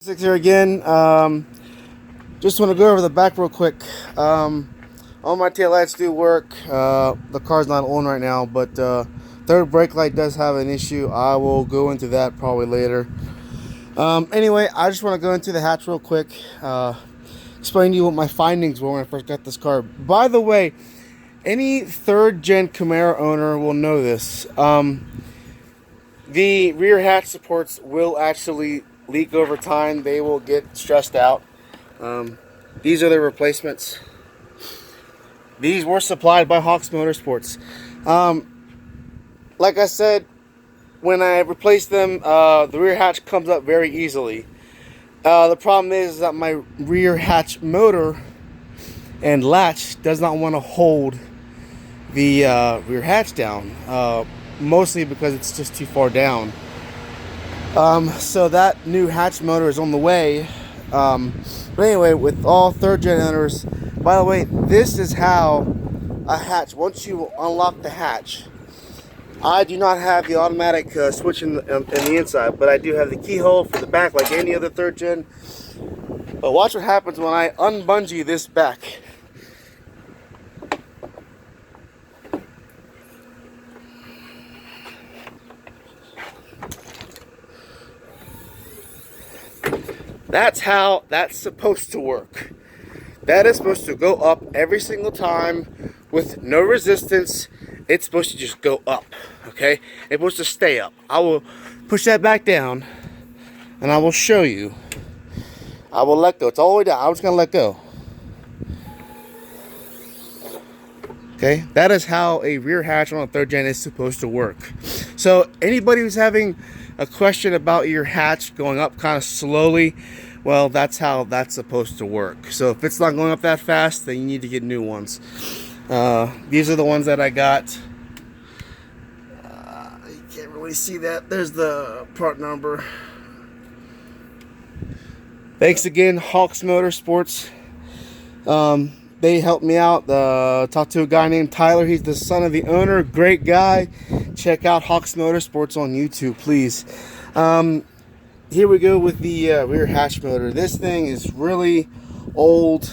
Six here again. Just want to go over the back real quick. All my tail lights do work. The car's not on right now, but third brake light does have an issue. I will go into that probably later. Anyway, I just want to go into the hatch real quick. Explain to you what my findings were when I first got this car. By the way, any third gen Camaro owner will know this. The rear hatch supports will actually leak over time. They will get stressed out. These are the replacements. These were supplied by Hawks Motorsports. Like I said, when I replaced them, the rear hatch comes up very easily. The problem is that my rear hatch motor and latch does not want to hold the rear hatch down, mostly because it's just too far down. So that new hatch motor is on the way. But anyway, with all third gen owners, by the way, this is how a hatch, once you unlock the hatch, I do not have the automatic switch in the inside, but I do have the keyhole for the back like any other third gen. But watch what happens when I unbungee this back. That's how that's supposed to work. That is supposed to go up every single time with no resistance. It's supposed to just go up, okay? It's supposed to stay up. I will push that back down and I will show you. I will let go. It's all the way down. I'm just going to let go. Okay? That is how a rear hatch on a third gen is supposed to work. So anybody who's having a question about your hatch going up kind of slowly, well, that's how that's supposed to work. So if it's not going up that fast, then you need to get new ones. These are the ones that I got. You can't really see that. There's the part number. Thanks again, Hawks Motorsports. They helped me out. Talked to a guy named Tyler. He's the son of the owner. Great guy. Check out Hawks Motorsports on YouTube, please. Here we go with the rear hatch motor. This thing is really old.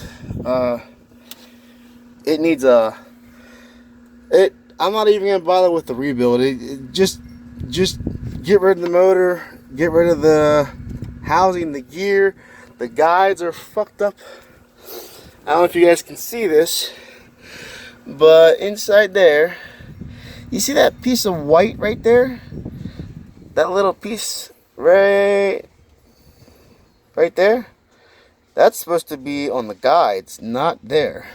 It needs I'm not even gonna bother with the rebuild. Just get rid of the motor, get rid of the housing, the gear. The guides are fucked up. I don't know if you guys can see this, but inside there, you see that piece of white right there? That little piece right there? That's supposed to be on the guides, not there.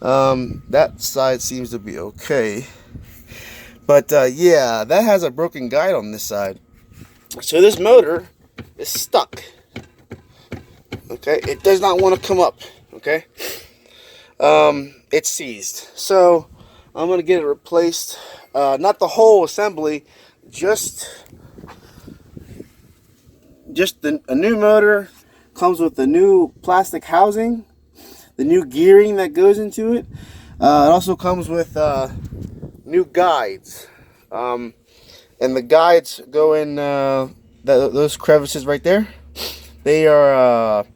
That side seems to be okay. But yeah, that has a broken guide on this side. So this motor is stuck. Okay, it does not want to come up. Okay, it's seized. So I'm gonna get it replaced. Not the whole assembly, just a new motor. Comes with the new plastic housing, the new gearing that goes into it. It also comes with new guides, and the guides go in those crevices right there. They are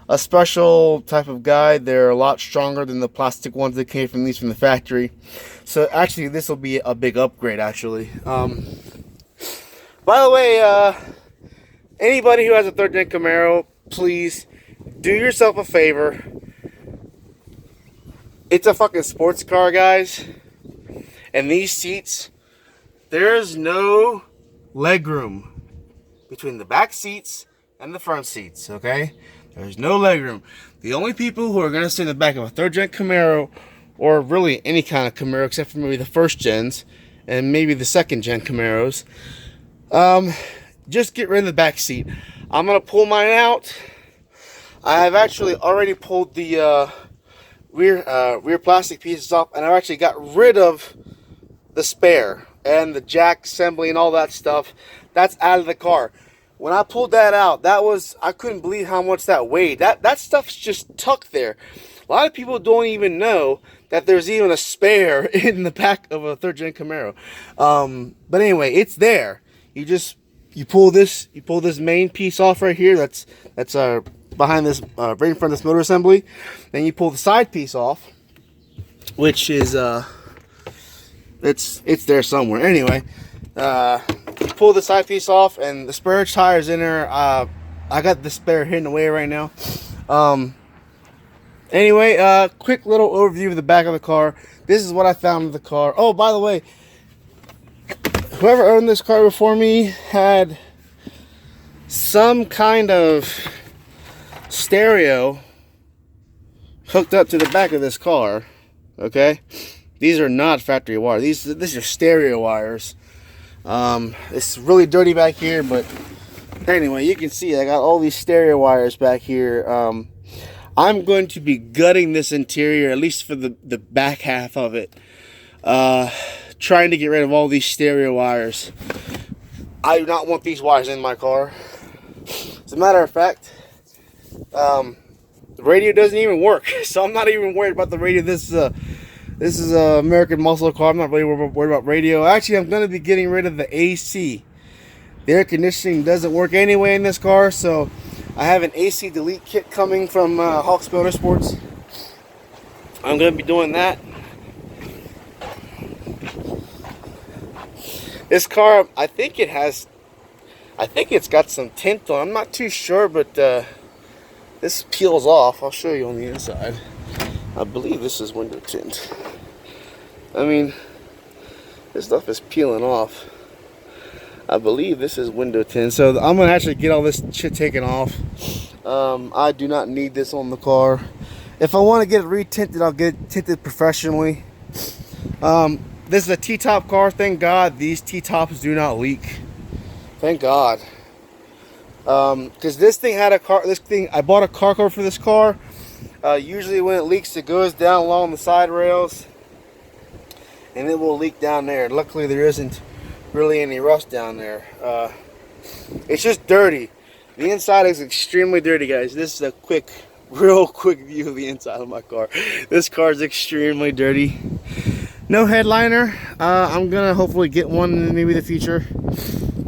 a special type of guide. They're a lot stronger than the plastic ones that came from the factory. So actually, this will be a big upgrade. Actually, by the way, anybody who has a third gen Camaro, please do yourself a favor. It's a fucking sports car, guys. And these seats, there's no leg room between the back seats and the front seats, okay? There's no leg room. The only people who are going to sit in the back of a third gen Camaro, or really any kind of Camaro except for maybe the first gens and maybe the second gen Camaros, just get rid of the back seat. I'm going to pull mine out. I have actually already pulled the rear plastic pieces off, and I've actually got rid of the spare and the jack assembly and all that stuff. That's out of the car. When I pulled that out, I couldn't believe how much that weighed. That stuff's just tucked there. A lot of people don't even know that there's even a spare in the back of a third gen Camaro. But anyway, it's there. You just you pull this main piece off right here. That's behind this, right in front of this motor assembly. Then you pull the side piece off, which is it's there somewhere. Anyway, you pull the side piece off, and the spare tire's in there. I got the spare hidden away right now. Anyway, quick little overview of the back of the car. This is what I found in the car. Oh, by the way, whoever owned this car before me had some kind of stereo hooked up to the back of this car. Okay, these are not factory wires. These are stereo wires. It's really dirty back here, but anyway, you can see I got all these stereo wires back here. I'm going to be gutting this interior, at least for the back half of it. Trying to get rid of all these stereo wires. I do not want these wires in my car. As a matter of fact, the radio doesn't even work, so I'm not even worried about the radio. This is a American muscle car. I'm not really worried about radio. Actually, I'm going to be getting rid of the AC. The air conditioning doesn't work anyway in this car, so I have an AC delete kit coming from Hawks Motorsports. I'm going to be doing that. This car, I think it's got some tint on. I'm not too sure, but this peels off. I'll show you on the inside. I believe this is window tint. I mean, this stuff is peeling off. I believe this is window tint. So I'm going to actually get all this shit taken off. I do not need this on the car. If I want to get it retinted, I'll get it tinted professionally. This is a T-top car. Thank God these T-tops do not leak. Thank God. Because this thing had I bought a car cover for this car. Usually when it leaks, it goes down along the side rails, and it will leak down there. Luckily, there isn't really any rust down there. It's just dirty. The inside is extremely dirty, guys. This is a real quick view of the inside of my car. This car is extremely dirty. No headliner. I'm gonna hopefully get one in maybe the future.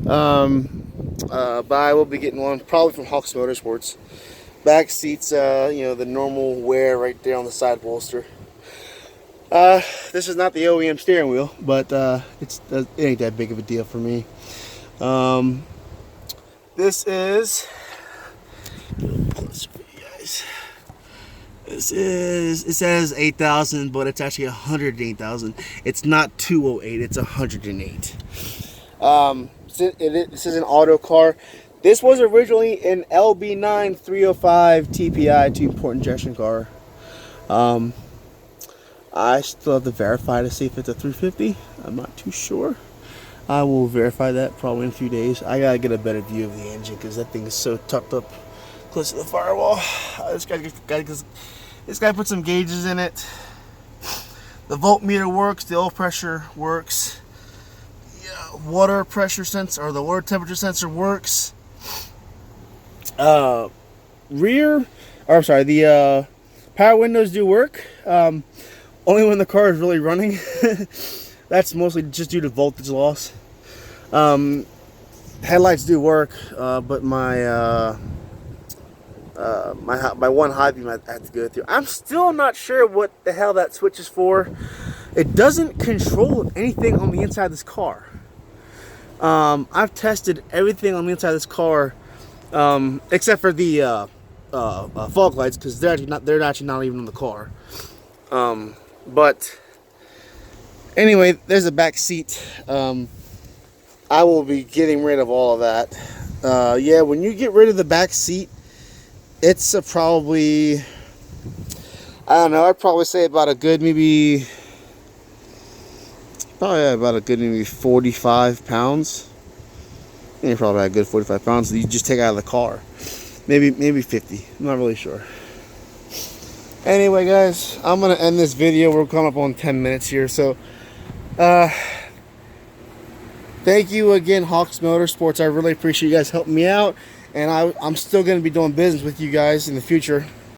But I will be getting one probably from Hawks Motorsports. Back seats, you know, the normal wear right there on the side bolster. This is not the OEM steering wheel, but it ain't that big of a deal for me. This is, closer for you guys. It says 8,000, but it's actually 108,000. It's not 208, it's 108. This is an auto car. This was originally an LB9 305 TPI, 2-port injection car. I still have to verify to see if it's a 350. I'm not too sure. I will verify that probably in a few days. I gotta get a better view of the engine because that thing is so tucked up close to the firewall. This guy put some gauges in it. The voltmeter works. The oil pressure works. Yeah, water pressure sensor, or the water temperature sensor works. The power windows do work. Only when the car is really running. That's mostly just due to voltage loss. Headlights do work, but my my one high beam I have to go through. I'm still not sure what the hell that switch is for. It doesn't control anything on the inside of this car. I've tested everything on the inside of this car, except for the fog lights, because they're actually not even on the car. But anyway, there's a back seat. I will be getting rid of all of that. Yeah, when you get rid of the back seat, it's probably, I don't know, I'd probably say about a good maybe 45 pounds. Yeah, probably a good 45 pounds that you just take out of the car. Maybe 50. I'm not really sure. Anyway, guys, I'm gonna end this video. We're coming up on 10 minutes here, so thank you again, Hawks Motorsports. I really appreciate you guys helping me out, and I'm still gonna be doing business with you guys in the future.